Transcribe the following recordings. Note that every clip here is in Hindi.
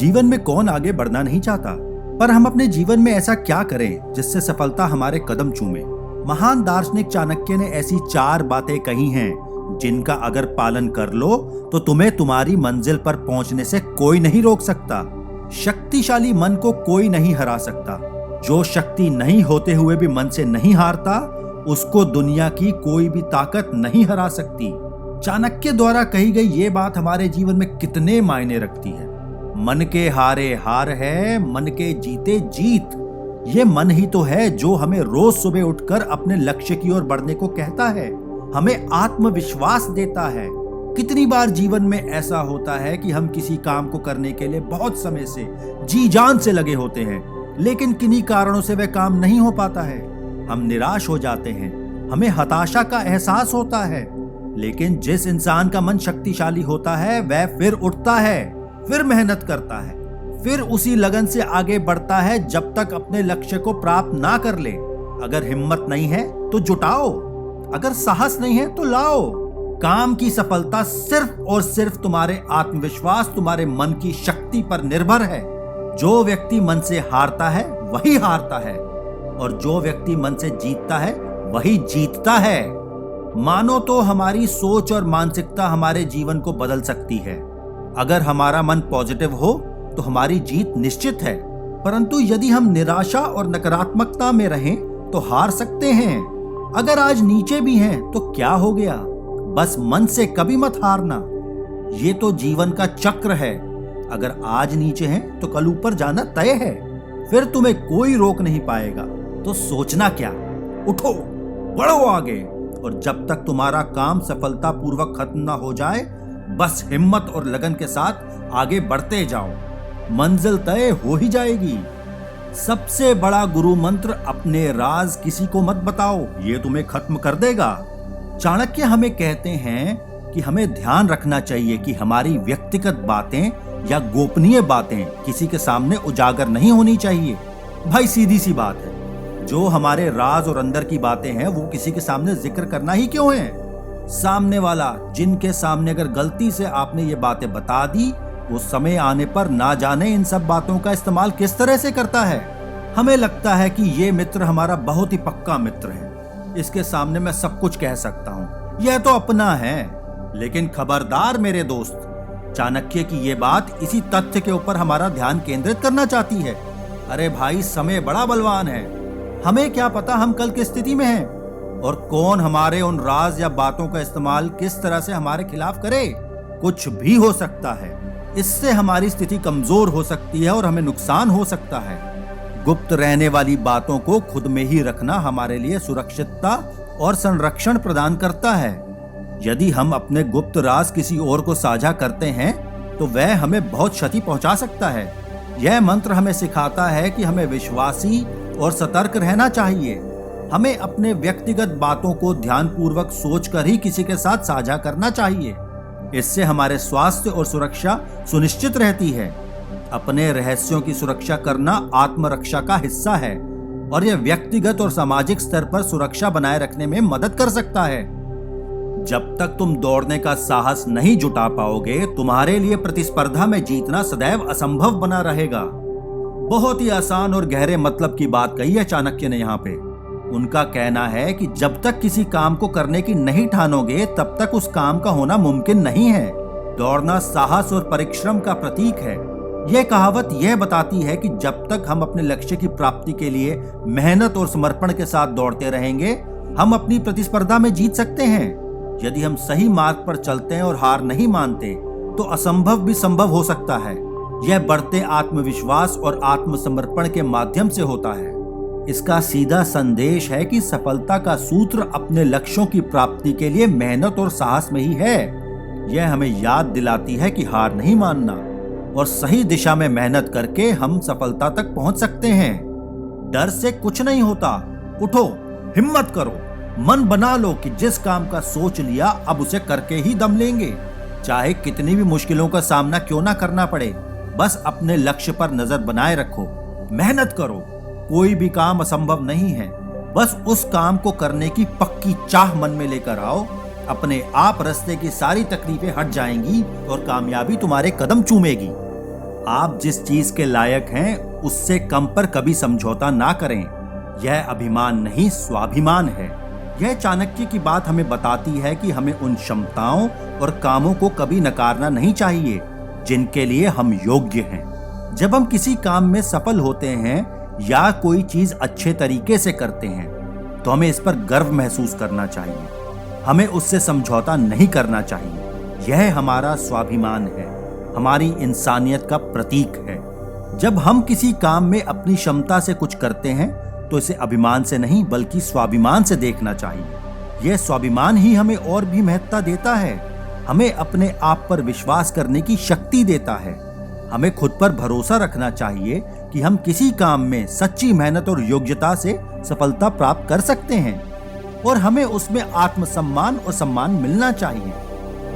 जीवन में कौन आगे बढ़ना नहीं चाहता, पर हम अपने जीवन में ऐसा क्या करें जिससे सफलता हमारे कदम चूमे। महान दार्शनिक चाणक्य ने ऐसी 4 बातें कही हैं जिनका अगर पालन कर लो तो तुम्हें तुम्हारी मंजिल पर पहुंचने से कोई नहीं रोक सकता। शक्तिशाली मन को कोई नहीं हरा सकता। जो शक्ति नहीं होते हुए भी मन से नहीं हारता, उसको दुनिया की कोई भी ताकत नहीं हरा सकती। चाणक्य द्वारा कही गई ये बात हमारे जीवन में कितने मायने रखती है। मन के हारे हार है, मन के जीते जीत। ये मन ही तो है जो हमें रोज सुबह उठकर अपने लक्ष्य की ओर बढ़ने को कहता है, हमें आत्मविश्वास देता है। कितनी बार जीवन में ऐसा होता है कि हम किसी काम को करने के लिए बहुत समय से जी जान से लगे होते हैं, लेकिन किन्हीं कारणों से वह काम नहीं हो पाता है। हम निराश हो जाते हैं, हमें हताशा का एहसास होता है। लेकिन जिस इंसान का मन शक्तिशाली होता है वह फिर उठता है, फिर मेहनत करता है, फिर उसी लगन से आगे बढ़ता है जब तक अपने लक्ष्य को प्राप्त ना कर ले। अगर हिम्मत नहीं है तो जुटाओ, अगर साहस नहीं है तो लाओ। काम की सफलता सिर्फ और सिर्फ तुम्हारे आत्मविश्वास, तुम्हारे मन की शक्ति पर निर्भर है। जो व्यक्ति मन से हारता है वही हारता है, और जो व्यक्ति मन से जीतता है वही जीतता है। मानो तो हमारी सोच और मानसिकता हमारे जीवन को बदल सकती है। अगर हमारा मन पॉजिटिव हो तो हमारी जीत निश्चित है, परंतु यदि हम निराशा और नकारात्मकता में रहें तो हार सकते हैं। अगर आज नीचे भी हैं तो क्या हो गया, बस मन से कभी मत हारना। ये तो जीवन का चक्र है। अगर आज नीचे हैं तो कल ऊपर जाना तय है, फिर तुम्हें कोई रोक नहीं पाएगा। तो सोचना क्या, उठो, बढ़ो आगे, और जब तक तुम्हारा काम सफलतापूर्वक खत्म ना हो जाए, बस हिम्मत और लगन के साथ आगे बढ़ते जाओ। मंजिल तय हो ही जाएगी। सबसे बड़ा गुरु मंत्र, अपने राज किसी को मत बताओ, ये तुम्हें खत्म कर देगा। चाणक्य हमें कहते हैं कि हमें ध्यान रखना चाहिए कि हमारी व्यक्तिगत बातें या गोपनीय बातें किसी के सामने उजागर नहीं होनी चाहिए। भाई सीधी सी बात है, जो हमारे राज और अंदर की बातें हैं वो किसी के सामने जिक्र करना ही क्यों है। सामने वाला जिनके सामने अगर गलती से आपने ये बातें बता दी, वो समय आने पर ना जाने इन सब बातों का इस्तेमाल किस तरह से करता है। हमें लगता है कि ये मित्र हमारा बहुत ही पक्का मित्र है, इसके सामने मैं सब कुछ कह सकता हूँ, यह तो अपना है। लेकिन खबरदार मेरे दोस्त, चाणक्य की ये बात इसी तथ्य के ऊपर हमारा ध्यान केंद्रित करना चाहती है। अरे भाई, समय बड़ा बलवान है, हमें क्या पता हम कल किस स्थिति में हैं और कौन हमारे उन राज या बातों का इस्तेमाल किस तरह से हमारे खिलाफ करे। कुछ भी हो सकता है, इससे हमारी स्थिति कमजोर हो सकती है और हमें नुकसान हो सकता है। गुप्त रहने वाली बातों को खुद में ही रखना हमारे लिए सुरक्षितता और संरक्षण प्रदान करता है। यदि हम अपने गुप्त राज किसी और को साझा करते हैं तो वह हमें बहुत क्षति पहुंचा सकता है। यह मंत्र हमें सिखाता है कि हमें विश्वासी और सतर्क रहना चाहिए। हमें अपने व्यक्तिगत बातों को ध्यानपूर्वक सोचकर ही किसी के साथ साझा करना चाहिए। इससे हमारे स्वास्थ्य और सुरक्षा सुनिश्चित रहती है। अपने रहस्यों की सुरक्षा करना आत्मरक्षा का हिस्सा है और यह व्यक्तिगत और सामाजिक स्तर पर सुरक्षा बनाए रखने में मदद कर सकता है। जब तक तुम दौड़ने का साहस नहीं जुटा पाओगे, तुम्हारे लिए प्रतिस्पर्धा में जीतना सदैव असंभव बना रहेगा। बहुत ही आसान और गहरे मतलब की बात कही है चाणक्य ने यहाँ पे। उनका कहना है कि जब तक किसी काम को करने की नहीं ठानोगे, तब तक उस काम का होना मुमकिन नहीं है। दौड़ना साहस और परिश्रम का प्रतीक है। यह कहावत यह बताती है कि जब तक हम अपने लक्ष्य की प्राप्ति के लिए मेहनत और समर्पण के साथ दौड़ते रहेंगे, हम अपनी प्रतिस्पर्धा में जीत सकते हैं। यदि हम सही मार्ग पर चलते हैं और हार नहीं मानते, तो असंभव भी संभव हो सकता है। यह बढ़ते आत्मविश्वास और आत्मसमर्पण के माध्यम से होता है। इसका सीधा संदेश है कि सफलता का सूत्र अपने लक्ष्यों की प्राप्ति के लिए मेहनत और साहस में ही है। यह हमें याद दिलाती है कि हार नहीं मानना और सही दिशा में मेहनत करके हम सफलता तक पहुंच सकते हैं। डर से कुछ नहीं होता, उठो, हिम्मत करो, मन बना लो कि जिस काम का सोच लिया अब उसे करके ही दम लेंगे, चाहे कितनी भी मुश्किलों का सामना क्यों ना करना पड़े। बस अपने लक्ष्य पर नजर बनाए रखो, मेहनत करो। कोई भी काम असंभव नहीं है, बस उस काम को करने की पक्की चाह मन में लेकर आओ। अपने आप रास्ते की सारी तकलीफें हट जाएंगी और कामयाबी तुम्हारे कदम चूमेगी। आप जिस चीज के लायक हैं उससे कम पर कभी समझौता ना करें। यह अभिमान नहीं, स्वाभिमान है। यह चाणक्य की बात हमें बताती है कि हमें उन क्षमताओं और कामों को कभी नकारना नहीं चाहिए जिनके लिए हम योग्य हैं। जब हम किसी काम में सफल होते हैं या कोई चीज अच्छे तरीके से करते हैं तो हमें इस पर गर्व महसूस करना चाहिए। हमें उससे समझौता नहीं करना चाहिए। यह हमारा स्वाभिमान है, हमारी इंसानियत का प्रतीक है। जब हम किसी काम में अपनी क्षमता से कुछ करते हैं तो इसे अभिमान से नहीं बल्कि स्वाभिमान से देखना चाहिए। यह स्वाभिमान ही हमें और भी महत्ता देता है, हमें अपने आप पर विश्वास करने की शक्ति देता है। हमें खुद पर भरोसा रखना चाहिए कि हम किसी काम में सच्ची मेहनत और योग्यता से सफलता प्राप्त कर सकते हैं और हमें उसमें आत्मसम्मान और सम्मान मिलना चाहिए।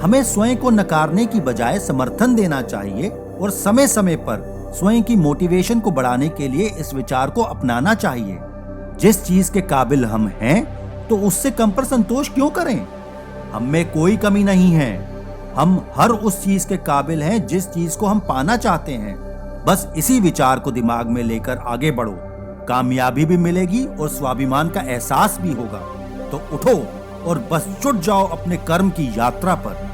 हमें स्वयं को नकारने की बजाय समर्थन देना चाहिए और समय समय पर स्वयं की मोटिवेशन को बढ़ाने के लिए इस विचार को अपनाना चाहिए। जिस चीज के काबिल हम हैं तो उससे कम पर संतोष क्यों करें? हम में कोई कमी नहीं है। हम हर उस चीज के काबिल हैं जिस चीज को हम पाना चाहते हैं। बस इसी विचार को दिमाग में लेकर आगे बढ़ो। कामयाबी भी मिलेगी और स्वाभिमान का एहसास भी होगा। तो उठो और बस जुट जाओ अपने कर्म की यात्रा पर।